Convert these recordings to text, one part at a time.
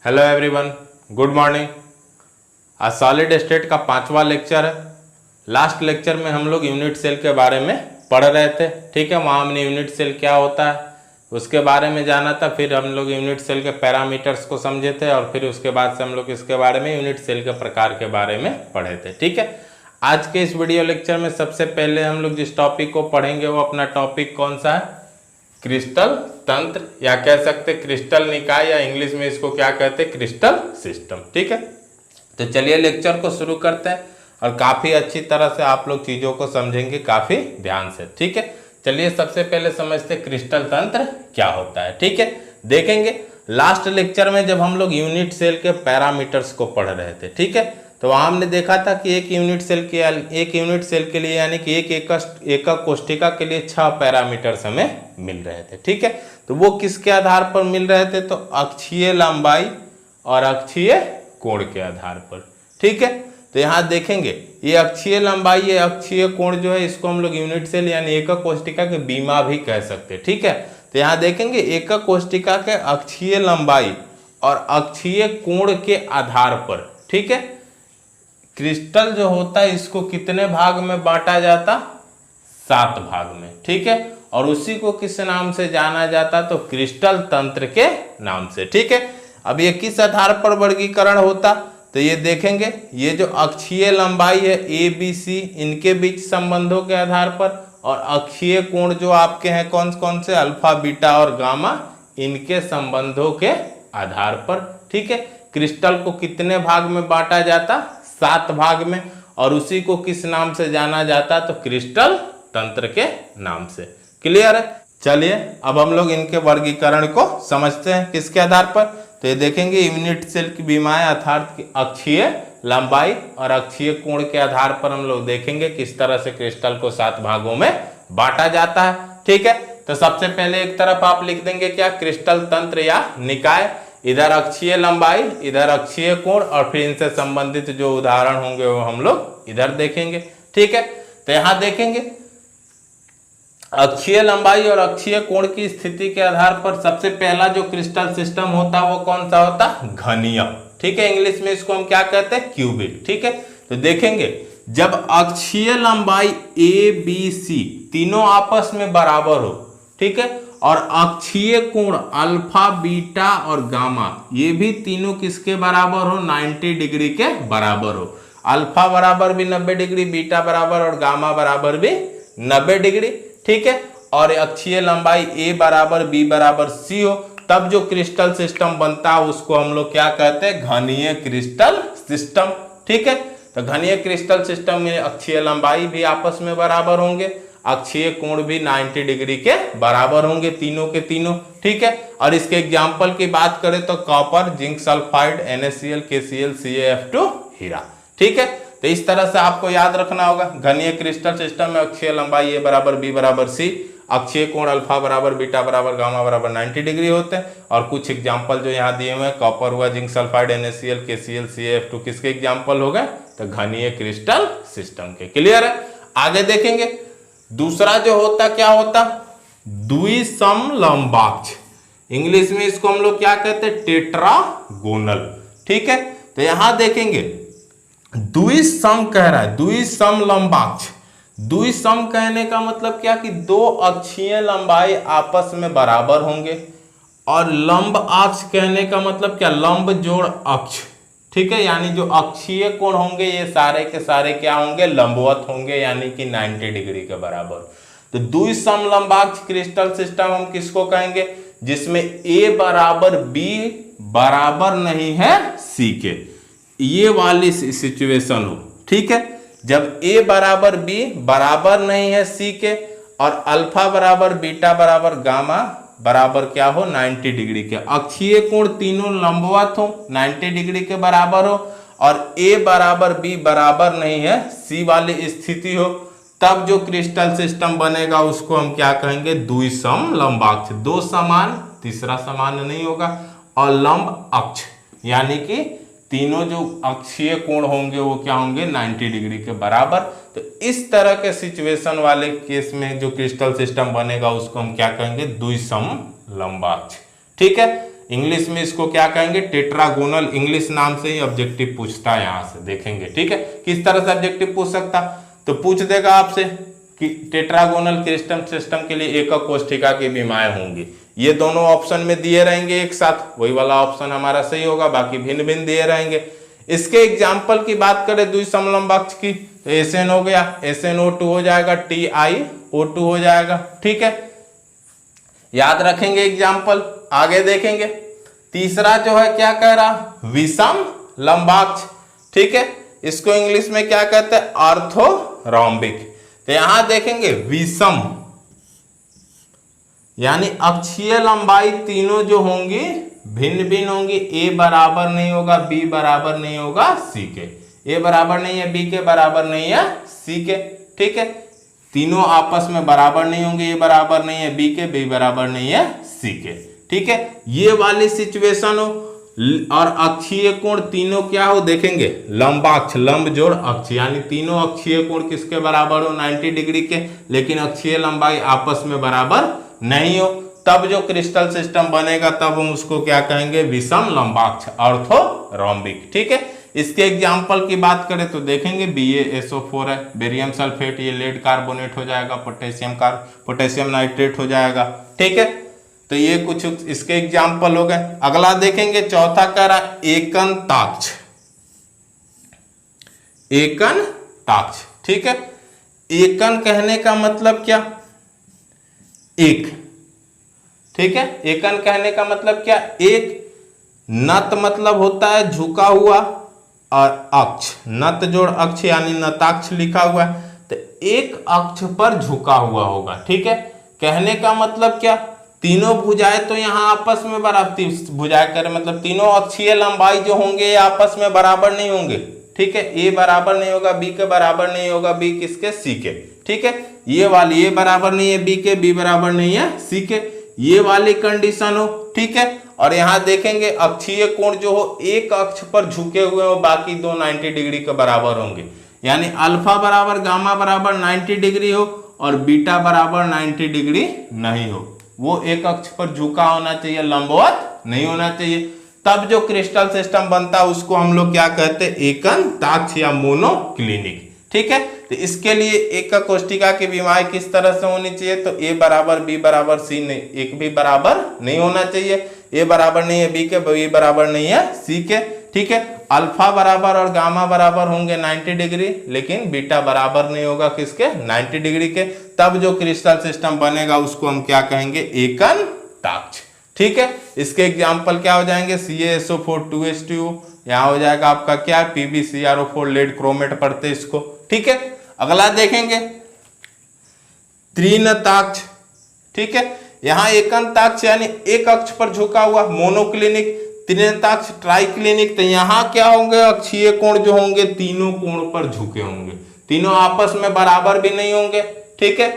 Hello everyone, good morning. आज solid state का 5वां लेक्चर है। लास्ट लेक्चर में हम लोग यूनिट सेल के बारे में पढ़ रहे थे, ठीक है। वहाँ हमने यूनिट सेल क्या होता है उसके बारे में जाना था। फिर हम लोग यूनिट सेल के पैरामीटर्स को समझे थे और फिर उसके बाद से हम लोग इसके बारे में यूनिट सेल के प्रकार के बारे में पढ़े थे, ठीक है। आज के इस वीडियो लेक्चर में सबसे पहले हम लोग जिस टॉपिक को पढ़ेंगे वो अपना टॉपिक कौन सा है? क्रिस्टल तंत्र, या कह सकते क्रिस्टल निकाय, या इंग्लिश में इसको क्या कहते हैं? क्रिस्टल सिस्टम, ठीक है। तो चलिए लेक्चर को शुरू करते हैं और काफ़ी अच्छी तरह से आप लोग चीज़ों को समझेंगे काफ़ी ध्यान से, ठीक है। चलिए सबसे पहले समझते क्रिस्टल तंत्र क्या होता है, ठीक है। देखेंगे लास्ट लेक्चर में जब हम लोग यूनिट सेल के पैरामीटर्स को पढ़ रहे थे, ठीक है, तो वहाँ हमने देखा था कि एक यूनिट सेल के लिए यानी कि एक एकक कोष्ठिका के लिए 6 पैरामीटर्स हमें मिल रहे थे, ठीक है। तो वो किसके आधार पर मिल रहे थे? तो अक्षीय लंबाई और अक्षीय कोण के आधार पर, ठीक है। तो यहाँ देखेंगे ये अक्षीय लंबाई, ये अक्षीय कोण जो है इसको हम लोग यूनिट सेल यानी एकक कोष्ठिका के बीमा भी कह सकते हैं, ठीक है। तो यहाँ देखेंगे एकक कोष्ठिका के अक्षीय लंबाई और अक्षीय कोण के आधार पर, ठीक है, क्रिस्टल जो होता है इसको कितने भाग में बांटा जाता? 7 भाग में, ठीक है। और उसी को किस नाम से जाना जाता? तो क्रिस्टल तंत्र के नाम से, ठीक है। अब ये किस आधार पर वर्गीकरण होता? तो ये देखेंगे ये जो अक्षीय लंबाई है ए बी सी, इनके बीच संबंधों के आधार पर, और अक्षीय कोण जो आपके हैं कौन कौन से? अल्फा, बीटा और गामा, इनके संबंधों के आधार पर, ठीक है। क्रिस्टल को कितने भाग में बांटा जाता? 7 भाग में। और उसी को किस नाम से जाना जाता? तो क्रिस्टल तंत्र के नाम से। क्लियर है? चलिए अब हम लोग इनके वर्गीकरण को समझते हैं किसके आधार पर। तो ये देखेंगे यूनिट सेल की बीमाएं अर्थात अक्षीय लंबाई और अक्षीय कोण के आधार पर हम लोग देखेंगे किस तरह से क्रिस्टल को 7 भागों में बांटा जाता है, ठीक है। तो सबसे पहले एक तरफ आप लिख देंगे क्या? क्रिस्टल तंत्र या निकाय, इधर अक्षीय लंबाई, इधर अक्षीय कोण, और फिर इनसे संबंधित जो उदाहरण होंगे वो हम लोग इधर देखेंगे, ठीक है। तो यहां देखेंगे अक्षीय लंबाई और अक्षीय कोण की स्थिति के आधार पर सबसे पहला जो क्रिस्टल सिस्टम होता है वो कौन सा होता? घनीय, ठीक है। इंग्लिश में इसको हम क्या कहते हैं? क्यूबिक, ठीक है। तो देखेंगे जब अक्षीय लंबाई ए बी सी तीनों आपस में बराबर हो, ठीक है, और अक्षीय कोण अल्फा, बीटा और गामा ये भी तीनों किसके बराबर हो? 90 डिग्री के बराबर हो। अल्फा बराबर भी 90 डिग्री, बीटा बराबर और गामा बराबर भी 90 डिग्री, ठीक है। और अक्षीय लंबाई ए बराबर बी बराबर सी हो, तब जो क्रिस्टल सिस्टम बनता है उसको हम लोग क्या कहते हैं? घनीय क्रिस्टल सिस्टम, ठीक है। तो घनीय क्रिस्टल सिस्टम में अक्षीय लंबाई भी आपस में बराबर होंगे, अक्षीय कोण भी 90 डिग्री के बराबर होंगे तीनों के तीनों, ठीक है। और इसके एग्जाम्पल की बात करें तो copper, zinc sulphide, NaCl, KCl, CaF2, हीरा, ठीक है। तो इस तरह से आपको याद रखना होगा घनीय क्रिस्टल सिस्टम में अक्षीय लंबाई ए बराबर बी बराबर सी, अक्षीय कोण अल्फा बराबर बीटा बराबर गामा बराबर 90 डिग्री होते हैं। और कुछ एग्जाम्पल जो यहाँ दिए हुए हैं, कॉपर हुआ, zinc sulphide, NaCl, KCl, CaF2, किसके एग्जाम्पल हो गए? तो घनीय क्रिस्टल सिस्टम के। क्लियर है? आगे देखेंगे दूसरा जो होता क्या होता? द्विसमलंबाक्ष, इंग्लिश में इसको हम लोग क्या कहते हैं? टेट्रागोनल, ठीक है। तो यहां देखेंगे द्विसम कह रहा है, द्विसमलंबाक्ष। द्विसम कहने का मतलब क्या कि 2 अक्षीय लंबाई आपस में बराबर होंगे, और लंब अक्ष कहने का मतलब क्या? लंब जोड़ अक्ष, ठीक है। यानी जो अक्षीय कोण होंगे ये सारे के सारे क्या होंगे? लंबवत होंगे, यानी कि 90 डिग्री के बराबर। तो द्विसमलंबाक्ष क्रिस्टल सिस्टम हम किसको कहेंगे? जिसमें ए बराबर बी बराबर नहीं है सी के, ये वाली सिचुएशन हो, ठीक है। जब ए बराबर बी बराबर नहीं है सी के, और अल्फा बराबर बीटा बराबर गामा बराबर क्या हो? 90 डिग्री के, अक्षीय कोण तीनों लंबवत हो, 90 डिग्री के बराबर हो, और ए बराबर बी बराबर नहीं है सी वाली स्थिति हो, तब जो क्रिस्टल सिस्टम बनेगा उसको हम क्या कहेंगे? द्विसमलंबाक्ष। 2 समान, तीसरा समान नहीं होगा, और लंब अक्ष यानी कि तीनों जो अक्षीय कोण होंगे वो क्या होंगे? 90 डिग्री के बराबर। तो इस तरह के सिचुएशन वाले केस में जो क्रिस्टल सिस्टम बनेगा उसको हम क्या कहेंगे? द्विसमलंबाक्ष, ठीक है। इंग्लिश में इसको क्या कहेंगे, टेट्रागोनल। इंग्लिश नाम से ही ऑब्जेक्टिव पूछता है, यहां से देखेंगे, ठीक है। किस तरह से ऑब्जेक्टिव पूछ सकता, तो पूछ देगा आपसे कि टेट्रागोनल क्रिस्टल सिस्टम के लिए एकक कोष्ठिका की विमाएं होंगी। ये दोनों ऑप्शन में दिए रहेंगे एक साथ, वही वाला ऑप्शन हमारा सही होगा, बाकी भिन्न भिन्न दिए रहेंगे। इसके एग्जाम्पल की बात करें द्विसमलंबाक्ष की, तो SN हो गया, SnO2 हो जाएगा, TiO2 हो जाएगा, ठीक है। याद रखेंगे एग्जाम्पल, आगे देखेंगे। तीसरा जो है क्या कह रहा, विषम लंबाक्ष, ठीक है। इसको इंग्लिश में क्या कहते हैं, ऑर्थोरोम्बिक। तो यहां देखेंगे विषम यानी अक्षीय लंबाई तीनों जो होंगी भिन्न भिन्न होंगी। ए बराबर नहीं होगा, बी बराबर नहीं होगा सी के, ए बराबर नहीं है बी के, बराबर नहीं है सी के, ठीक है। तीनों आपस में बराबर नहीं होंगे, ए बराबर नहीं है बी के, बी बराबर नहीं है सी के, ठीक है। ये वाली सिचुएशन हो। और अक्षीय कोण तीनों क्या हो, देखेंगे लंबाक्ष, लंब जोड़ अक्ष, यानी तीनों अक्षीय कोण किसके बराबर हो, 90 डिग्री के, लेकिन अक्षीय लंबाई आपस में बराबर नहीं हो, तब जो क्रिस्टल सिस्टम बनेगा तब हम उसको क्या कहेंगे, विषम लंबाक्ष, ऑर्थोरोम्बिक, ठीक है। इसके एग्जाम्पल की बात करें तो देखेंगे BaSO4 है, बेरियम सल्फेट, ये लेड कार्बोनेट हो जाएगा, पोटेशियम नाइट्रेट हो जाएगा, ठीक है। तो ये कुछ इसके एग्जाम्पल हो गए। अगला देखेंगे, चौथा कह रहा एकन ताक्ष, एकन ताक्ष, ठीक है। एकन कहने का मतलब क्या, एक, ठीक है। एकन कहने का मतलब क्या, एक। नत मतलब होता है झुका हुआ, और अक्ष, नत जोड़ अक्ष यानी नताक्ष लिखा हुआ है, तो एक अक्ष पर झुका हुआ होगा, ठीक है। कहने का मतलब क्या, तीनों भुजाएं तो यहाँ आपस में बराबर, भुजाएं करे मतलब तीनों अक्षीय लंबाई जो होंगे ये आपस में बराबर नहीं होंगे, ठीक है। ए बराबर नहीं होगा बी के, बराबर नहीं होगा बी किसके, सी के, ठीक है। ये वाली ए बराबर नहीं है बी के, बी बराबर नहीं है सी के, ये वाली कंडीशन हो, ठीक है। और यहाँ देखेंगे अक्षीय कोण जो हो एक अक्ष पर झुके हुए हो, बाकी दो 90 डिग्री के बराबर होंगे, यानी अल्फा बराबर गामा बराबर 90 डिग्री हो और बीटा बराबर 90 डिग्री नहीं हो, वो एक अक्ष पर झुका होना चाहिए, लंबवत नहीं होना चाहिए। तब जो क्रिस्टल सिस्टम बनता है उसको हम लोग क्या कहते हैं, एकन ताक्ष या मोनोक्लिनिक, ठीक है। तो इसके लिए एकक कोष्ठिका की विमाएं किस तरह से होनी चाहिए, तो ए बराबर बी बराबर सी नहीं, एक भी बराबर नहीं होना चाहिए, ए बराबर नहीं है बी के, बी बराबर नहीं है सी के, ठीक है। अल्फा बराबर और गामा बराबर होंगे 90 डिग्री, लेकिन बीटा बराबर नहीं होगा किसके, 90 डिग्री के। तब जो क्रिस्टल सिस्टम बनेगा उसको हम क्या कहेंगे, एकन ताक्ष, ठीक है। इसके एग्जाम्पल क्या हो जाएंगे, CaSO4 2H2, यहाँ हो जाएगा आपका क्या, PbCrO4 लेड क्रोमेट पढ़ते इसको, ठीक है। अगला देखेंगे त्रिनताक्ष, ठीक है। यहाँ एकन ताक्ष यानी एक अक्ष पर झुका हुआ, मोनोक्लिनिक। त्रिनताक्ष ट्राइक्लिनिक, तो यहाँ क्या होंगे, अक्षीय कोण जो होंगे तीनों कोण पर झुके होंगे, तीनों आपस में बराबर भी नहीं होंगे, ठीक है,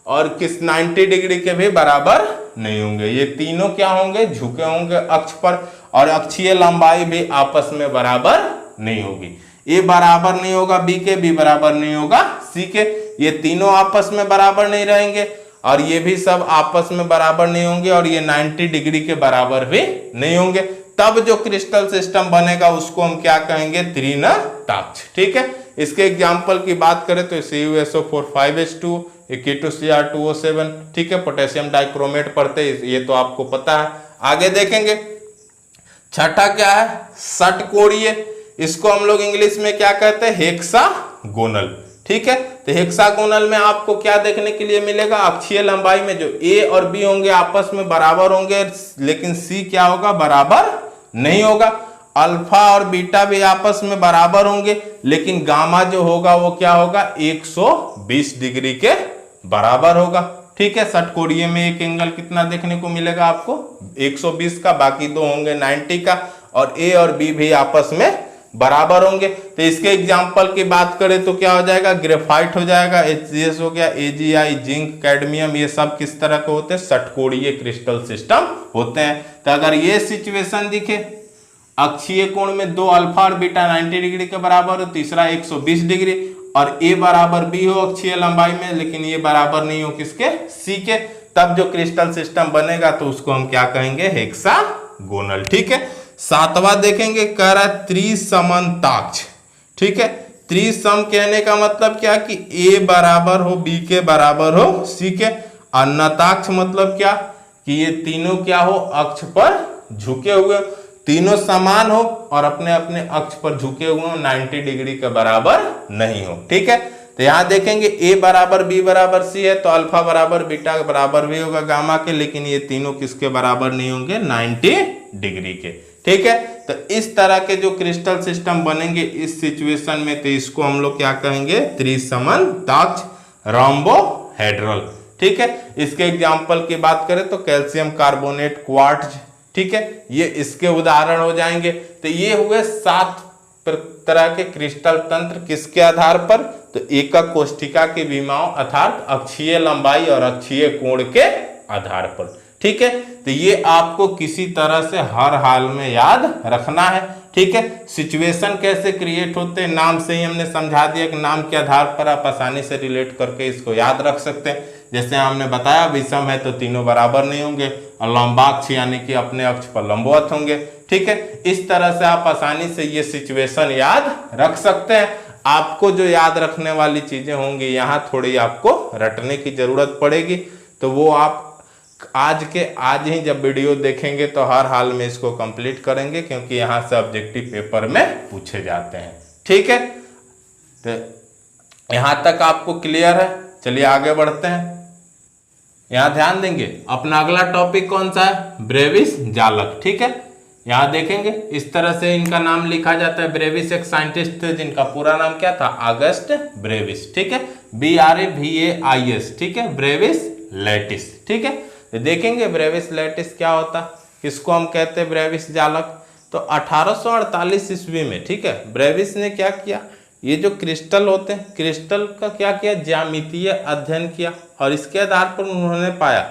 और किस 90 डिग्री के भी बराबर नहीं होंगे। ये तीनों क्या होंगे, झुके होंगे अक्ष पर, और अक्षीय लंबाई भी आपस में बराबर नहीं होगी। ए बराबर नहीं होगा बी के, बी बराबर नहीं होगा सी के, ये तीनों आपस में बराबर नहीं रहेंगे, और ये भी सब आपस में बराबर नहीं होंगे, और ये 90 डिग्री के बराबर भी नहीं होंगे। तब जो क्रिस्टल सिस्टम बनेगा उसको हम क्या कहेंगे, त्रिनताक्ष, ठीक है। इसके एग्जाम्पल की बात करें तो CuSO4 5H2, K2Cr2O7, ठीक है। पोटेशियम डाइक्रोमेट पढ़ते, ये तो आपको पता है। आगे देखेंगे छठा क्या है, षटकोणीय, इसको हम लोग इंग्लिश में क्या कहते हैं, हेक्सागोनल, ठीक है। तो हेक्सागोनल में आपको क्या देखने के लिए मिलेगा, अक्षीय लंबाई में जो ए और बी होंगे आपस में बराबर होंगे, लेकिन सी क्या होगा, बराबर नहीं होगा। अल्फा और बीटा भी आपस में बराबर होंगे, लेकिन गामा जो होगा वो क्या होगा, 120 डिग्री के बराबर होगा, ठीक है। षटकोणीय में एक एंगल कितना देखने को मिलेगा आपको, 120 का, बाकी दो होंगे 90 का, और ए और बी भी आपस में बराबर होंगे। तो इसके एग्जाम्पल की बात करें तो क्या हो जाएगा, ग्रेफाइट हो जाएगा, HCS हो गया, AgI, जिंक, कैडमियम, ये सब किस तरह के होते हैं, षटकोणीय क्रिस्टल सिस्टम होते हैं। तो अगर ये सिचुएशन दिखे, अक्षीय कोण में दो अल्फा और बीटा 90 डिग्री के बराबर हो, तीसरा 120 डिग्री, और ए बराबर बी हो अक्षीय लंबाई में, लेकिन ये बराबर नहीं हो किसके, सी के, तब जो क्रिस्टल सिस्टम बनेगा तो उसको हम क्या कहेंगे, हेक्सा गोनल। ठीक है, सातवां देखेंगे, कह रहा है त्रिसमन्ताक्ष। ठीक है, त्रिसम कहने का मतलब क्या कि ए बराबर हो बी के बराबर हो सी के, और नताक्ष मतलब क्या कि ये तीनों क्या हो, अक्ष पर झुके हुए, तीनों समान हो और अपने अपने अक्ष पर झुके हुए हो, 90 डिग्री के बराबर नहीं हो। ठीक है, तो यहां देखेंगे ए बराबर बी बराबर सी है तो अल्फा बराबर बीटा बराबर भी होगा गामा के, लेकिन ये तीनों किसके बराबर नहीं होंगे, 90 डिग्री के। ठीक है, तो इस तरह के जो क्रिस्टल सिस्टम बनेंगे इस सिचुएशन में, तो इसको हम लोग क्या कहेंगे, त्रिसमन्ताक्ष रोम्बोहेड्रल। ठीक है, इसके एग्जाम्पल की बात करें तो कैल्शियम कार्बोनेट, क्वार्ट्ज। ठीक है, ये इसके उदाहरण हो जाएंगे। तो ये हुए 7 तरह के क्रिस्टल तंत्र, किसके आधार पर, तो एकक कोष्ठिका की विमाओं अर्थात अक्षीय लंबाई और अक्षीय कोण के आधार पर। ठीक है, तो ये आपको किसी तरह से हर हाल में याद रखना है। ठीक है, सिचुएशन कैसे क्रिएट होते हैं, नाम से ही हमने समझा दिया कि नाम के आधार पर आप आसानी से रिलेट करके इसको याद रख सकते हैं। जैसे हमने बताया विषम है तो तीनों बराबर नहीं होंगे, और लंबाक्ष यानी कि अपने अक्ष पर लंबवत होंगे। ठीक है, इस तरह से आप आसानी से ये सिचुएशन याद रख सकते हैं। आपको जो याद रखने वाली चीजें होंगी यहाँ थोड़ी आपको रटने की जरूरत पड़ेगी, तो वो आप आज ही जब वीडियो देखेंगे तो हर हाल में इसको कंप्लीट करेंगे, क्योंकि यहाँ से ऑब्जेक्टिव पेपर में पूछे जाते हैं। ठीक है, तो यहाँ तक आपको क्लियर है। चलिए आगे बढ़ते हैं। यहाँ ध्यान देंगे, अपना अगला टॉपिक कौन सा है, ब्रेविस जालक। ठीक है, यहाँ देखेंगे इस तरह से इनका नाम लिखा जाता है। ब्रेविस एक साइंटिस्ट थे जिनका पूरा नाम क्या था, ऑगस्ट ब्रेविस। ठीक है, BRAVAIS। ठीक है, ब्रेविस लैटिस। ठीक है, तो देखेंगे ब्रेविस लैटिस क्या होता, किसको हम कहते हैं ब्रेविस जालक। तो 1848 ईस्वी में, ठीक है, ब्रेविस ने क्या किया, ये जो क्रिस्टल होते हैं, क्रिस्टल का क्या किया, ज्यामितीय अध्ययन किया, और इसके आधार पर उन्होंने पाया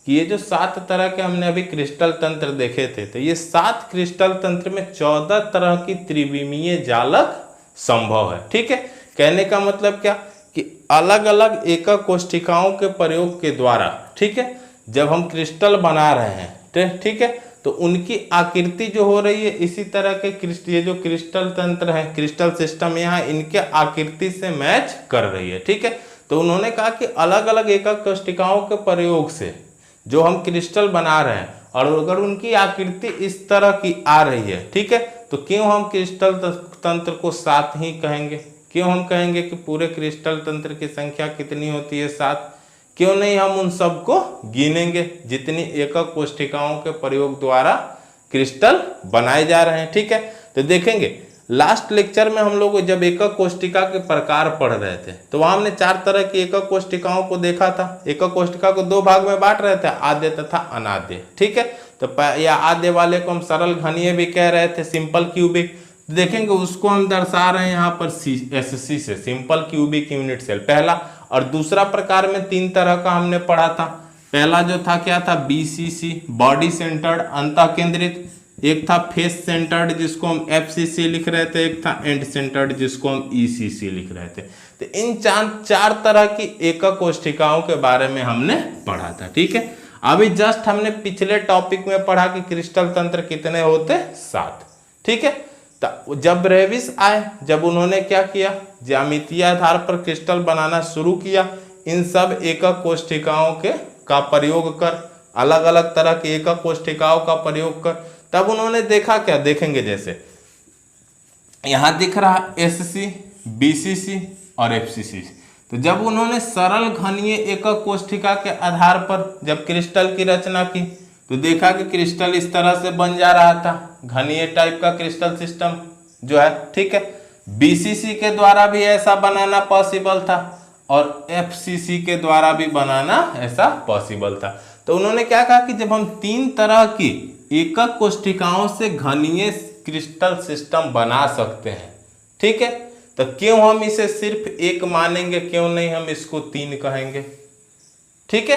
कि ये जो 7 तरह के हमने अभी क्रिस्टल तंत्र देखे थे, तो ये 7 क्रिस्टल तंत्र में 14 तरह की त्रिविमीय जालक संभव है। ठीक है, कहने का मतलब क्या कि अलग अलग एकक कोष्ठिकाओं के प्रयोग के द्वारा, ठीक है, जब हम क्रिस्टल बना रहे हैं, ठीक है, तो उनकी आकृति जो हो रही है इसी तरह के ये जो क्रिस्टल तंत्र है, क्रिस्टल सिस्टम यहाँ इनके आकृति से मैच कर रही है। ठीक है, तो उन्होंने कहा कि अलग अलग एकक कोष्ठिकाओं के प्रयोग से जो हम क्रिस्टल बना रहे हैं, और अगर उनकी आकृति इस तरह की आ रही है, ठीक है, तो क्यों हम क्रिस्टल तंत्र को 7 ही कहेंगे, क्यों हम कहेंगे कि पूरे क्रिस्टल तंत्र की संख्या कितनी होती है, 7, क्यों नहीं हम उन सबको गिनेंगे जितनी एकक कोष्ठिकाओं के प्रयोग द्वारा क्रिस्टल बनाए जा रहे हैं। ठीक है, तो देखेंगे लास्ट लेक्चर में हम लोग जब एकक कोष्ठिका के प्रकार पढ़ रहे थे तो वहां हमने 4 तरह की एकक कोष्ठिकाओं को देखा था। एकक कोष्ठिका को 2 भाग में बांट रहे थे, आद्य तथा अनाद्य। ठीक है, तो या आद्य वाले को हम सरल घनीय भी कह रहे थे, सिंपल क्यूबिक। देखेंगे उसको हम दर्शा रहे हैं यहाँ पर SC से, सिंपल क्यूबिक यूनिट सेल पहला। और दूसरा प्रकार में 3 तरह का हमने पढ़ा था। पहला जो था क्या था, BCC बॉडी सेंटर्ड अंतः केंद्रित, एक था फेस सेंटर्ड जिसको हम FCC लिख रहे थे, एक था एंड सेंटर्ड जिसको हम ECC लिख रहे थे। तो इन 4 तरह की एकक कोष्ठिकाओं के बारे में हमने पढ़ा था। ठीक है, अभी जस्ट हमने पिछले टॉपिक में पढ़ा कि क्रिस्टल तंत्र कितने होते, 7। ठीक है, तो जब ब्रेविस आए, जब उन्होंने क्या किया, ज्यामितीय आधार पर क्रिस्टल बनाना शुरू किया, इन सब एकक कोष्ठिकाओं का प्रयोग कर, अलग अलग तरह की एकक कोष्ठिकाओं का प्रयोग कर, तब उन्होंने देखा क्या, देखेंगे जैसे यहां दिख रहा SC, BCC और FCC। तो जब उन्होंने सरल घनीय एकक कोष्ठिका के आधार पर जब क्रिस्टल की रचना की तो देखा कि क्रिस्टल इस तरह से बन जा रहा था, घनीय टाइप का क्रिस्टल सिस्टम जो है। ठीक है, BCC के द्वारा भी ऐसा बनाना पॉसिबल था और FCC के द्वारा भी बनाना ऐसा पॉसिबल था। तो उन्होंने क्या कहा कि जब हम 3 तरह की एकक कोष्ठिकाओं से घनीय क्रिस्टल सिस्टम बना सकते हैं, ठीक है, तो क्यों हम इसे सिर्फ 1 मानेंगे, क्यों नहीं हम इसको 3 कहेंगे। ठीक है,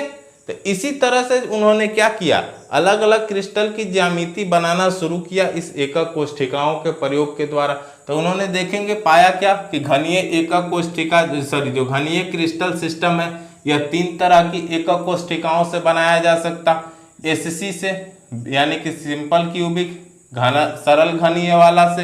तो इसी तरह से उन्होंने क्या किया, अलग अलग क्रिस्टल की ज्यामिति बनाना शुरू किया इस एकक कोष्ठिकाओं के प्रयोग के द्वारा। तो उन्होंने देखेंगे पाया क्या कि घनीय एकक कोष्ठिका जो घनीय क्रिस्टल सिस्टम है यह 3 तरह की एकक कोष्ठिकाओं से बनाया जा सकता, SC से, यानी कि सिंपल क्यूबिक घन सरल घनीय वाला से,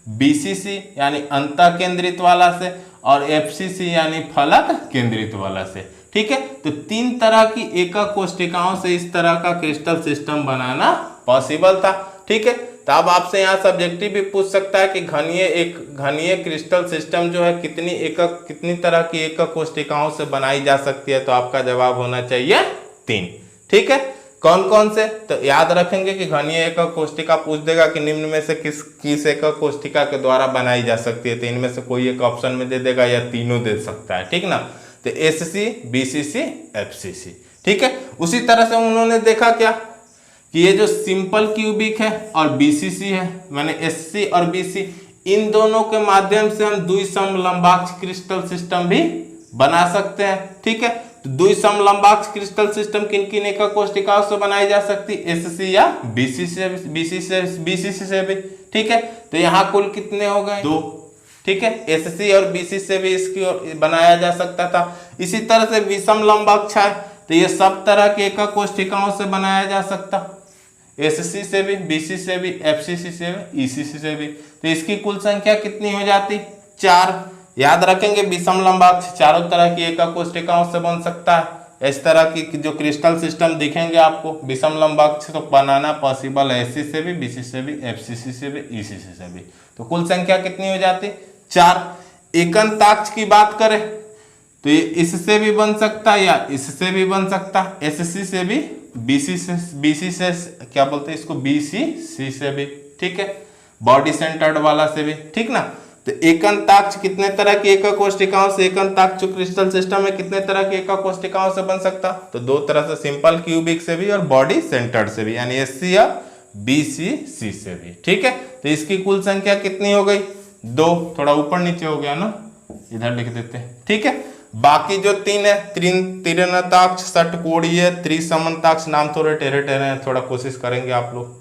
बीसीसी यानी अंतः केंद्रित वाला से, और एफसीसी यानी फलक केंद्रित वाला से। ठीक है, तो 3 तरह की एकक कोष्ठिकाओं से इस तरह का क्रिस्टल सिस्टम बनाना पॉसिबल था। ठीक है, तो अब आपसे यहाँ सब्जेक्टिव भी पूछ सकता है कि घनीय क्रिस्टल सिस्टम जो है कितनी तरह की एकक कोष्ठिकाओं से बनाई जा सकती है, तो आपका जवाब होना चाहिए 3। ठीक है, कौन कौन से, तो याद रखेंगे कि घनीय एकक कोष्ठिका पूछ देगा कि निम्न में से किस एकक कोष्ठिका के द्वारा बनाई जा सकती है, तो इनमें से कोई एक ऑप्शन में दे देगा या तीनों दे सकता है। ठीक ना, तो एससी, बीसीसी, एफसीसी। ठीक है, उसी तरह से उन्होंने देखा क्या कि ये जो सिंपल क्यूबिक है और बीसीसी है, माने एससी और बीसी, इन दोनों के माध्यम से हम द्विसमलंबाक्ष क्रिस्टल सिस्टम भी बना सकते हैं। ठीक है, तो द्विसमलंबाक्ष क्रिस्टल सिस्टम किन किन एकक कोष्ठिकाओं से बनाई जा सकती है, एससी या बीसीसी से भी। ठीक है, तो यहाँ कुल कितने हो गए, 2। ठीक है, एससी और बीसी से भी इसकी बनाया जा सकता था। इसी तरह से विषमलंबाक्ष है, तो ये सब तरह के एकक कोष्ठिकाओं से बनाया जा सकता, एससी से भी, बीसी से भी, एफसीसी से भी, ईसीसी से भी। तो इसकी कुल संख्या कितनी हो जाती, 4। याद रखेंगे विषमलंबाक्ष चारों तरह की एकक कोष्ठिकाओं से बन सकता है। इस तरह की जो क्रिस्टल सिस्टम दिखेंगे आपको विषमलंबाक्ष तो बनाना पॉसिबल है, एससी से भी, बीसी से भी, एफसीसी से भी, ईसीसी से भी। तो कुल संख्या कितनी हो जाती, 4। एकंताक्ष की बात करें तो ये इससे भी बन सकता है या इससे भी बन सकता है, एससी से भी, बीसी से क्या बोलते हैं इसको, बीसीसी से भी। ठीक है, बॉडी सेंटर्ड वाला से भी। ठीक ना, तो एकंताक्ष कितने तरह की एकक कोष्ठिकाओं से, एकंताक्ष जो क्रिस्टल सिस्टम है कितने तरह की एकक कोष्ठिकाओं से बन सकता, तो 2 तरह से, सिंपल क्यूबिक से भी और बॉडी सेंटर्ड से भी, यानी एससी या बीसीसी से भी। ठीक है, तो इसकी कुल संख्या कितनी हो गई, 2। थोड़ा ऊपर नीचे हो गया ना, इधर लिख देते हैं। ठीक है, बाकी जो 3 है, त्रिनताक्ष, षटकोणीय, त्रिसमनताक्ष, नाम थोड़े टेढ़े टेढ़े हैं, थोड़ा कोशिश करेंगे आप लोग,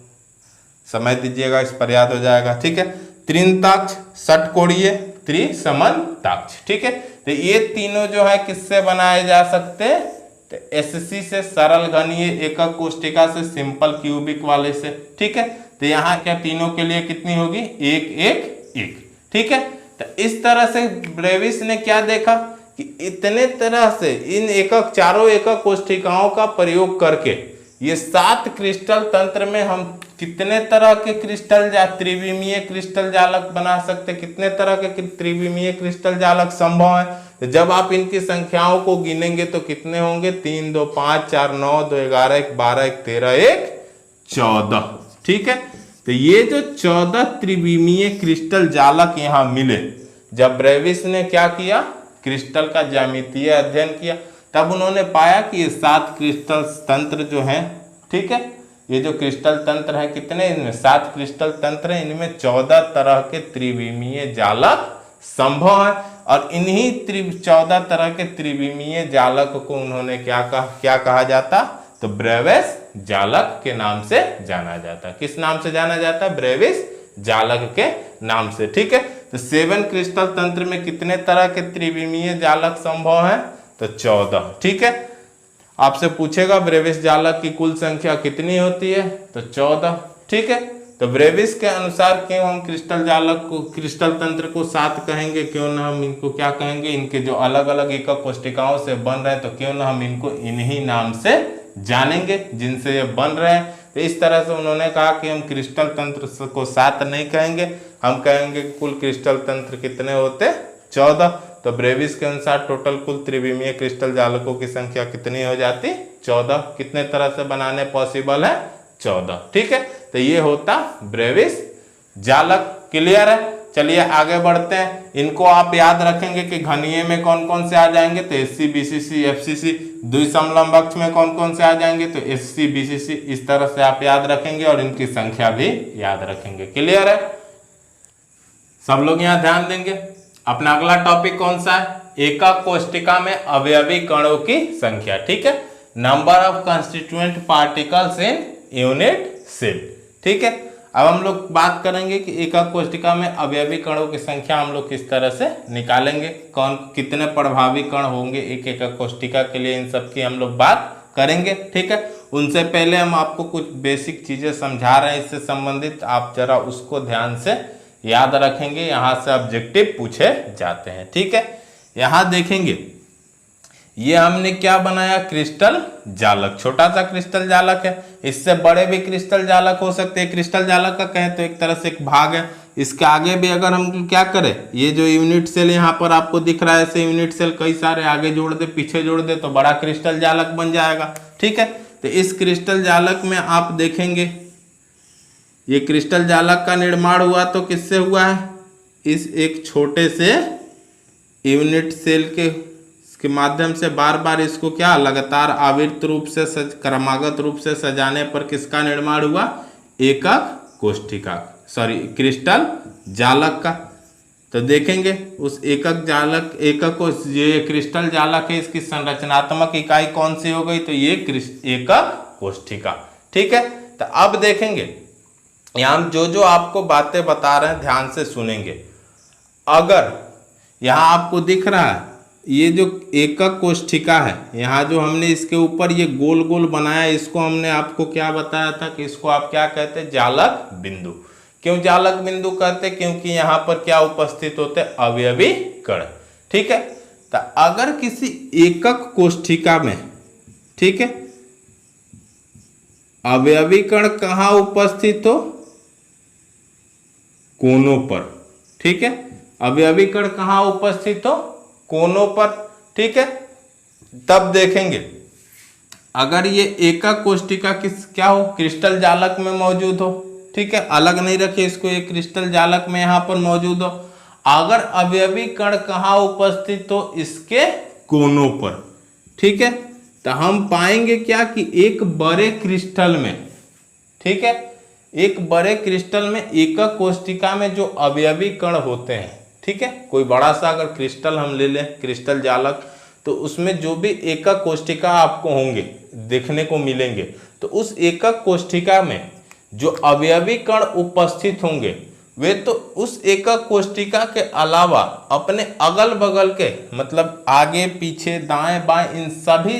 समय दीजिएगा, इस पर याद हो जाएगा। ठीक है, त्रिनताक्ष, षटकोणीय, त्रिसमनताक्ष। ठीक है, तो ये तीनों जो है किससे बनाए जा सकते हैं, तो एससी से सरल घनीय एकक कोष्ठिका से, सिंपल क्यूबिक वाले से। ठीक है, तो यहाँ क्या तीनों के लिए कितनी होगी, 1 1 1। ठीक है, तो इस तरह से ब्रेविस ने क्या देखा कि इतने तरह से इन चारों एकक कोष्ठिकाओं का प्रयोग करके ये 7 क्रिस्टल तंत्र में हम कितने तरह के त्रिविमीय क्रिस्टल जालक बना सकते, कितने तरह के त्रिविमीय क्रिस्टल जालक संभव है। तो जब आप इनकी संख्याओं को गिनेंगे तो कितने होंगे, 3 2 5 4 9 2 11 1 12 1 13 1 14। ठीक है, तो ये जो 14 त्रिविमीय क्रिस्टल जालक यहाँ मिले, जब ब्रेविस ने क्या किया, क्रिस्टल का ज्यामितीय अध्ययन किया, तब उन्होंने पाया कि ये 7 क्रिस्टल तंत्र जो हैं, ठीक है, ये जो क्रिस्टल तंत्र है कितने, इनमें 7 क्रिस्टल तंत्र हैं, इनमें 14 तरह के त्रिविमीय जालक संभव है। और इन्हीं 14 तरह के त्रिविमीय जालक को उन्होंने क्या कहा जाता, तो ब्रेविस जालक के नाम से जाना जाता। किस नाम से जाना जाता है, ब्रेविस जालक के नाम से। ठीक है, तो 7 क्रिस्टल तंत्र में कितने तरह के त्रिविमीय जालक संभव है, तो 14। ठीक है, आपसे पूछेगा ब्रेविस जालक की कुल संख्या कितनी होती है, तो 14। ठीक है, तो ब्रेविस के अनुसार क्यों हम क्रिस्टल तंत्र को 7 कहेंगे, क्यों ना हम इनको क्या कहेंगे, इनके जो अलग अलग एकक कोष्ठिकाओं से बन रहे हैं, तो क्यों ना हम इनको इन्हीं नाम से जानेंगे जिनसे ये बन रहे हैं। तो इस तरह से उन्होंने कहा कि हम क्रिस्टल तंत्र को 7 नहीं कहेंगे, हम कहेंगे कुल क्रिस्टल तंत्र कितने होते, 14। तो ब्रेविस के अनुसार टोटल कुल त्रिविमीय क्रिस्टल जालकों की संख्या कितनी हो जाती, 14। कितने तरह से बनाने पॉसिबल है, 14। ठीक है, तो ये होता ब्रेविस जालक। क्लियर है, चलिए आगे बढ़ते हैं। इनको आप याद रखेंगे कि घनीय में कौन कौन से आ जाएंगे, तो एससी बीसीसी एफसीसी। द्विसमलंबक्ष में कौन कौन से आ जाएंगे, तो एससी बीसीसी। इस तरह से आप याद रखेंगे और इनकी संख्या भी याद रखेंगे। क्लियर है, सब लोग यहाँ ध्यान देंगे। अपना अगला टॉपिक कौन सा है, एकक कोष्ठिका में अवयवी कणों की संख्या। ठीक है, number of constituent particles in unit cell. ठीक है, अब हम लोग बात करेंगे कि एकक कोष्ठिका में अवयवी कणों की संख्या हम लोग किस तरह से निकालेंगे, कितने प्रभावी कण होंगे एक एकक कोष्ठिका के लिए, इन सब की हम लोग बात करेंगे। ठीक है, उनसे पहले हम आपको कुछ बेसिक चीजें समझा रहे हैं इससे संबंधित, आप जरा उसको ध्यान से याद रखेंगे, यहाँ से ऑब्जेक्टिव पूछे जाते हैं। ठीक है, यहाँ देखेंगे ये हमने क्या बनाया, क्रिस्टल जालक, छोटा सा क्रिस्टल जालक है, इससे बड़े भी क्रिस्टल जालक हो सकते हैं। क्रिस्टल जालक का कहें तो एक तरह से एक भाग है। इसके आगे भी अगर हम क्या करें, ये जो यूनिट सेल यहाँ पर आपको दिख रहा है, ऐसे यूनिट सेल कई सारे आगे जोड़ दे पीछे जोड़ दे तो बड़ा क्रिस्टल जालक बन जाएगा। ठीक है, तो इस क्रिस्टल जालक में आप देखेंगे ये क्रिस्टल जालक का निर्माण हुआ तो किससे हुआ है, इस एक छोटे से यूनिट सेल के माध्यम से बार बार इसको क्या लगातार आवर्त रूप से क्रमागत रूप से सजाने पर किसका निर्माण हुआ, एकक कोष्ठिका, सॉरी क्रिस्टल जालक का। तो देखेंगे उस एकक जालक, एकक को ये क्रिस्टल जालक है, इसकी संरचनात्मक इकाई कौन सी हो गई, तो ये एकक कोष्ठिका। ठीक है, तो अब देखेंगे यहाँ जो आपको बातें बता रहे हैं ध्यान से सुनेंगे। अगर यहाँ आपको दिख रहा है ये जो एकक कोष्ठिका है, यहाँ जो हमने इसके ऊपर ये गोल गोल बनाया, इसको हमने आपको क्या बताया था कि इसको आप क्या कहते हैं, जालक बिंदु। क्यों जालक बिंदु कहते, क्योंकि यहाँ पर क्या उपस्थित होते, अवयवी कण। ठीक है, तो अगर किसी एकक कोष्ठिका में, ठीक है, अवयवी कण कहाँ उपस्थित हो, कोनों पर। ठीक है, अवयवी कण कहाँ उपस्थित हो, कोनों पर। ठीक है, तब देखेंगे अगर ये एकक कोष्ठिका क्या हो, क्रिस्टल जालक में मौजूद हो। ठीक है, अलग नहीं रखिए इसको, ये क्रिस्टल जालक में यहाँ पर मौजूद हो। अगर अवयवी कण कहाँ उपस्थित हो, इसके कोनों पर। ठीक है, तो हम पाएंगे क्या कि एक बड़े क्रिस्टल में, ठीक है, एक बड़े क्रिस्टल में एकक कोष्ठिका में जो अवयवी कण होते हैं, ठीक है, कोई बड़ा सा अगर क्रिस्टल हम ले लें, क्रिस्टल जालक, तो उसमें जो भी एकक कोष्ठिका आपको होंगे देखने को मिलेंगे, तो उस एकक कोष्ठिका में जो अवयवी कण उपस्थित होंगे वे तो उस एकक कोष्ठिका के अलावा अपने अगल बगल के, मतलब आगे पीछे दाएं बाएं, इन सभी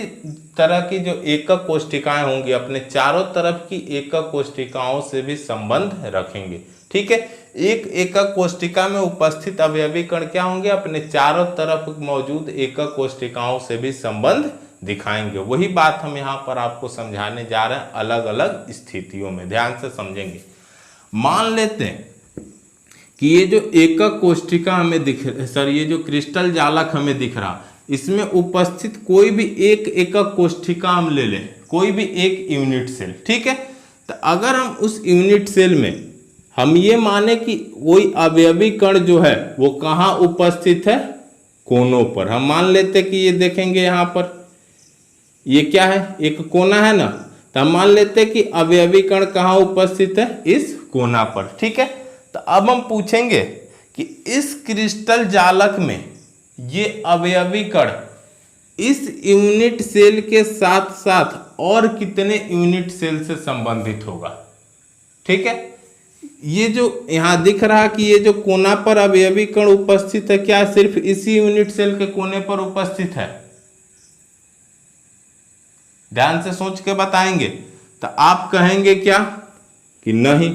तरह की जो एकक कोष्ठिकाएं होंगी अपने चारों तरफ की एकक कोष्ठिकाओं से भी संबंध रखेंगे। ठीक है, एक एकक कोष्ठिका में उपस्थित अवयवी कण क्या होंगे, अपने चारों तरफ मौजूद एकक कोष्ठिकाओं से भी संबंध दिखाएंगे। वही बात हम यहाँ पर आपको समझाने जा रहे हैं अलग अलग स्थितियों में, ध्यान से समझेंगे। मान लेते हैं कि ये जो एकक कोष्ठिका हमें ये जो क्रिस्टल जालक हमें दिख रहा, इसमें उपस्थित कोई भी एक एकक कोष्ठिका हम ले लें, कोई भी एक यूनिट सेल। ठीक है, तो अगर हम उस यूनिट सेल में हम ये माने कि कोई अवयवी कण जो है वो कहाँ उपस्थित है, कोनों पर। हम मान लेते कि ये देखेंगे यहाँ पर ये क्या है, एक कोना है ना, तो हम मान लेते कि अवयवी कण कहाँ उपस्थित है, इस कोना पर। ठीक है, तो अब हम पूछेंगे कि इस क्रिस्टल जालक में ये अवयवी कण इस यूनिट सेल के साथ साथ और कितने यूनिट सेल से संबंधित होगा। ठीक है, ये जो यहां दिख रहा कि ये जो कोना पर अवयवी कण उपस्थित है, क्या सिर्फ इसी यूनिट सेल के कोने पर उपस्थित है, ध्यान से सोच के बताएंगे। तो आप कहेंगे क्या कि नहीं,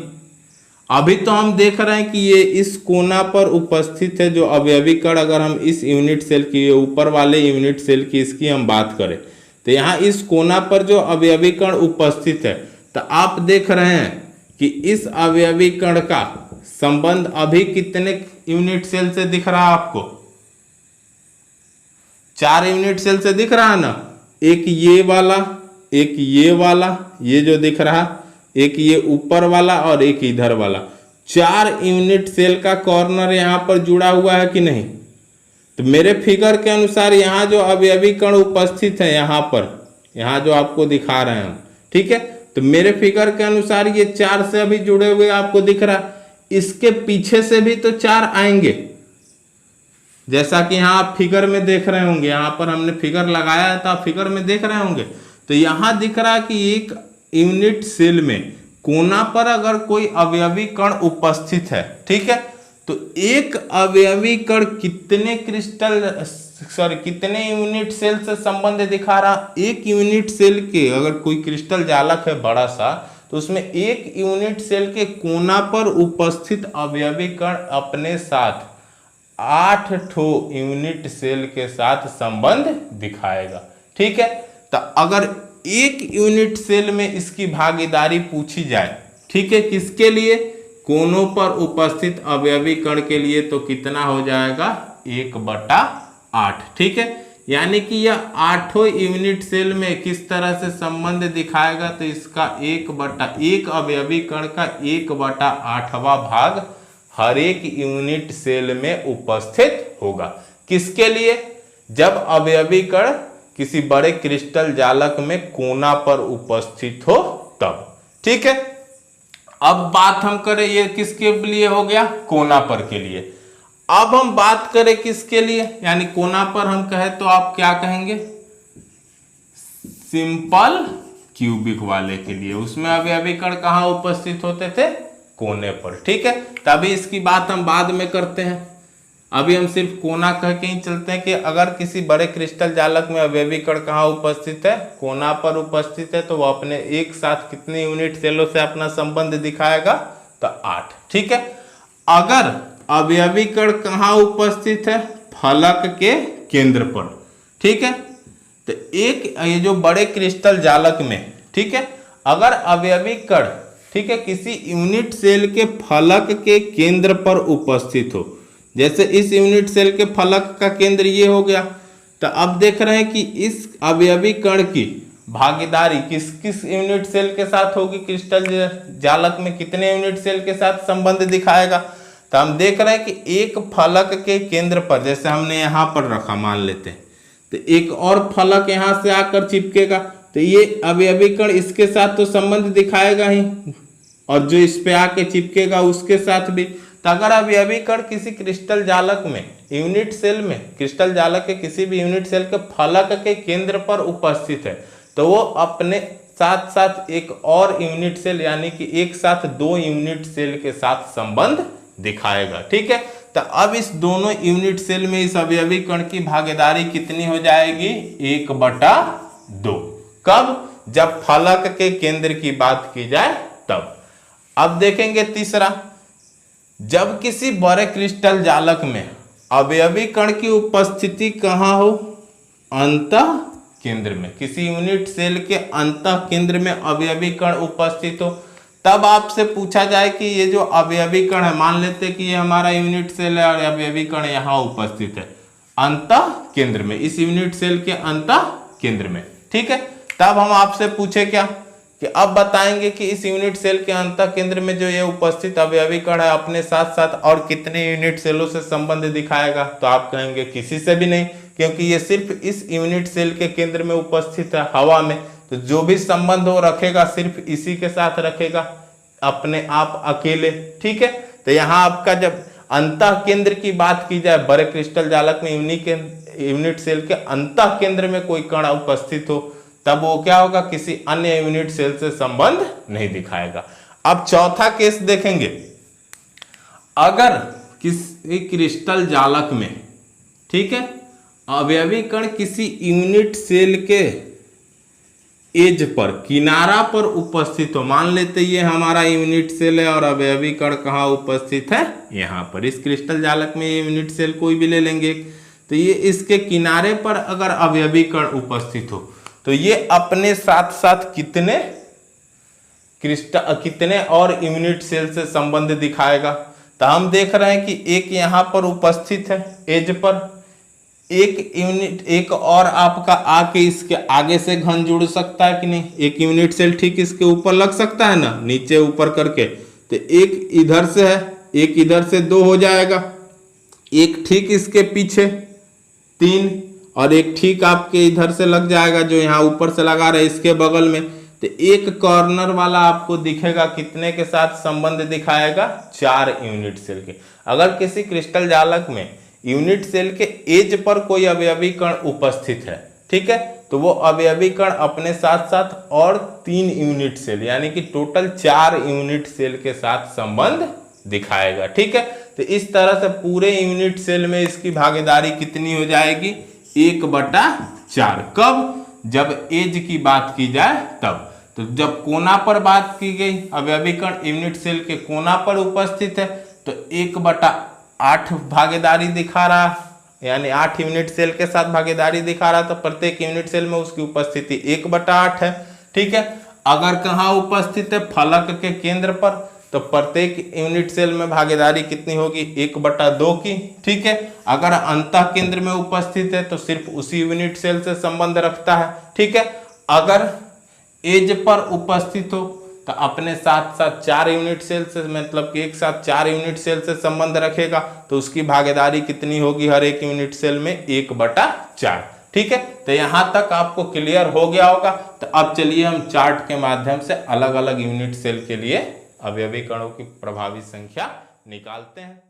अभी तो हम देख रहे हैं कि ये इस कोना पर उपस्थित है जो अवयवी कण। अगर हम इस यूनिट सेल की, ऊपर वाले यूनिट सेल की इसकी हम बात करें, तो यहाँ इस कोना पर जो अवयवी कण उपस्थित है, तो आप देख रहे हैं कि इस अवयवी कण का संबंध अभी कितने यूनिट सेल से दिख रहा है आपको, 4 यूनिट सेल से दिख रहा है ना, एक ये वाला, एक ये वाला, ये जो दिख रहा, एक ये ऊपर वाला और एक इधर वाला। 4 यूनिट सेल का कॉर्नर यहाँ पर जुड़ा हुआ है कि नहीं। तो मेरे फिगर के अनुसार यहाँ जो अवयवी कण उपस्थित है, यहाँ पर, यहाँ जो आपको दिखा रहे हैं हम, ठीक है, तो मेरे फिगर के अनुसार ये 4 से अभी जुड़े हुए आपको दिख रहा। इसके पीछे से भी तो 4 आएंगे, जैसा कि यहाँ आप फिगर में देख रहे होंगे, यहाँ पर हमने फिगर लगाया था, फिगर में देख रहे होंगे। तो यहाँ दिख रहा कि एक यूनिट सेल में कोना पर अगर कोई अवयवी कण उपस्थित है, ठीक है, तो एक अवयवी कण कितने क्रिस्टल सॉरी कितने यूनिट सेल से संबंध दिखा रहा, एक यूनिट सेल के, अगर कोई क्रिस्टल जालक है बड़ा सा तो उसमें एक यूनिट सेल के कोना पर उपस्थित अवयवी कण अपने साथ 8 ठो यूनिट सेल के साथ संबंध दिखाएगा। ठीक है, तो अगर एक यूनिट सेल में इसकी भागीदारी पूछी जाए, ठीक है, किसके लिए, कोनों पर उपस्थित अवयवी कण के लिए, तो कितना हो जाएगा 1/8। ठीक है, यानी कि यह 8 यूनिट सेल में किस तरह से संबंध दिखाएगा, तो इसका 1/1 अवयवी कण का 1/8वां भाग हर एक यूनिट सेल में उपस्थित होगा। किसके लिए, जब अवयवी कण किसी बड़े क्रिस्टल जालक में कोना पर उपस्थित हो तब। ठीक है, अब बात हम करें, ये किसके लिए हो गया, कोना पर के लिए। अब हम बात करें किसके लिए, यानी कोना पर हम कहें तो आप क्या कहेंगे, सिंपल क्यूबिक वाले के लिए। उसमें अवयवी कण कहाँ उपस्थित होते थे, कोने पर। ठीक है, तभी इसकी बात हम बाद में करते हैं, अभी हम सिर्फ कोना कह के ही चलते हैं कि अगर किसी बड़े क्रिस्टल जालक में अवयवी कण कहाँ उपस्थित है, कोना पर उपस्थित है, तो वो अपने एक साथ कितने यूनिट सेलों से अपना संबंध दिखाएगा, तो 8। ठीक है, अगर अवयवी कण कहाँ उपस्थित है, फलक के केंद्र पर। ठीक है, तो एक ये जो बड़े क्रिस्टल जालक में, ठीक है, अगर अवयवी कण, ठीक है, किसी यूनिट सेल के फलक के केंद्र पर उपस्थित हो, जैसे इस यूनिट सेल के फलक का केंद्र ये हो गया, तो अब देख रहे हैं कि इस अवयवी कण की भागीदारी किस किस यूनिट सेल के साथ होगी, क्रिस्टल जालक में कितने यूनिट सेल के साथ संबंध दिखाएगा। तो हम देख रहे हैं कि एक फलक के केंद्र पर, जैसे हमने यहाँ पर रखा मान लेते हैं, तो एक और फलक यहाँ से आकर चिपकेगा, तो ये अवयवी कण इसके साथ तो संबंध दिखाएगा ही, और जो इस पे आके चिपकेगा उसके साथ भी। तो अगर अवयवी कण किसी क्रिस्टल जालक में, यूनिट सेल में, क्रिस्टल जालक के किसी भी यूनिट सेल के फलक के केंद्र पर उपस्थित है, तो वो अपने साथ साथ एक और यूनिट सेल, यानी कि एक साथ 2 यूनिट सेल के साथ संबंध दिखाएगा। ठीक है, तो अब इस दोनों यूनिट सेल में इस अवयवी कण की भागीदारी कितनी हो जाएगी, 1/2। कब, जब फलक के केंद्र की बात की जाए तब। अब देखेंगे तीसरा, जब किसी बड़े क्रिस्टल जालक में अवयवी कण की उपस्थिति कहाँ हो, अंतः केंद्र में, किसी यूनिट सेल के अंतः केंद्र में अवयवी कण उपस्थित हो, तब आपसे पूछा जाए कि ये जो अवयवी कण है, मान लेते हैं कि ये हमारा यूनिट सेल है और अवयवी कण यहाँ उपस्थित है अंतः केंद्र में, इस यूनिट सेल के अंतः केंद्र में। ठीक है, तब हम आपसे पूछे क्या कि अब बताएंगे कि इस यूनिट सेल के अंतः केंद्र में जो ये उपस्थित अवयवी कण है अपने साथ साथ और कितने यूनिट सेलों से संबंध दिखाएगा, तो आप कहेंगे किसी से भी नहीं, क्योंकि ये सिर्फ इस यूनिट सेल के केंद्र में उपस्थित है हवा में, तो जो भी संबंध वो रखेगा सिर्फ इसी के साथ रखेगा, अपने आप अकेले। ठीक है, तो यहाँ आपका जब अंतः केंद्र की बात की जाए, बड़े क्रिस्टल जालक में यूनिट सेल के अंतः केंद्र में कोई कण उपस्थित हो, तब वो क्या होगा, किसी अन्य यूनिट सेल से संबंध नहीं दिखाएगा। अब चौथा केस देखेंगे, अगर किसी क्रिस्टल जालक में, ठीक है, अवयवी कण किसी यूनिट सेल के एज पर, किनारा पर उपस्थित हो, मान लेते ये हमारा यूनिट सेल है और अवयवी कण कहाँ उपस्थित है, यहाँ पर। इस क्रिस्टल जालक में ये यूनिट सेल कोई भी ले लेंगे, तो ये इसके किनारे पर अगर अवयवी कण उपस्थित हो, तो ये अपने साथ साथ कितने और यूनिट सेल से संबंध दिखाएगा। तो हम देख रहे हैं कि एक यहाँ पर उपस्थित है एज पर, एक और आपका आके इसके आगे से घन जुड़ सकता है कि नहीं, एक यूनिट सेल ठीक इसके ऊपर लग सकता है ना, नीचे ऊपर करके, तो एक इधर से है, एक इधर से 2 हो जाएगा, एक ठीक इसके पीछे 3, और एक ठीक आपके इधर से लग जाएगा जो यहाँ ऊपर से लगा रहे इसके बगल में, तो एक कॉर्नर वाला आपको दिखेगा, कितने के साथ संबंध दिखाएगा, 4 यूनिट सेल के। अगर किसी क्रिस्टल जालक में यूनिट सेल के एज पर कोई अवयवी कण उपस्थित है, ठीक है, तो वो अवयवी कण अपने साथ साथ और 3 यूनिट सेल, यानी कि टोटल 4 यूनिट सेल के साथ संबंध दिखाएगा। ठीक है, तो इस तरह से पूरे यूनिट सेल में इसकी भागीदारी कितनी हो जाएगी, 1/4। कब? जब एज की बात की जाए तब। तो जब कोना पर बात की गई, अवयवी कण यूनिट सेल के कोना पर उपस्थित है तो 1/8 भागीदारी दिखा रहा, यानी 8 यूनिट सेल के साथ भागीदारी दिखा रहा, तो प्रत्येक यूनिट सेल में उसकी उपस्थिति 1/8 है। ठीक है। अगर कहाँ उपस्थित है? फलक के केंद्र पर, तो प्रत्येक यूनिट सेल में भागीदारी कितनी होगी? 1/2 की। ठीक है। अगर अंतः केंद्र में उपस्थित है तो सिर्फ उसी यूनिट सेल से संबंध रखता है। ठीक है। अगर एज पर उपस्थित हो तो अपने साथ साथ 4 यूनिट सेल से, मतलब कि एक साथ 4 यूनिट सेल से संबंध रखेगा, तो उसकी भागीदारी कितनी होगी हर एक यूनिट सेल में? 1/4। ठीक है। तो यहां तक आपको क्लियर हो गया होगा। तो अब चलिए हम चार्ट के माध्यम से अलग अलग यूनिट सेल के लिए अवयवी कणों की प्रभावी संख्या निकालते हैं।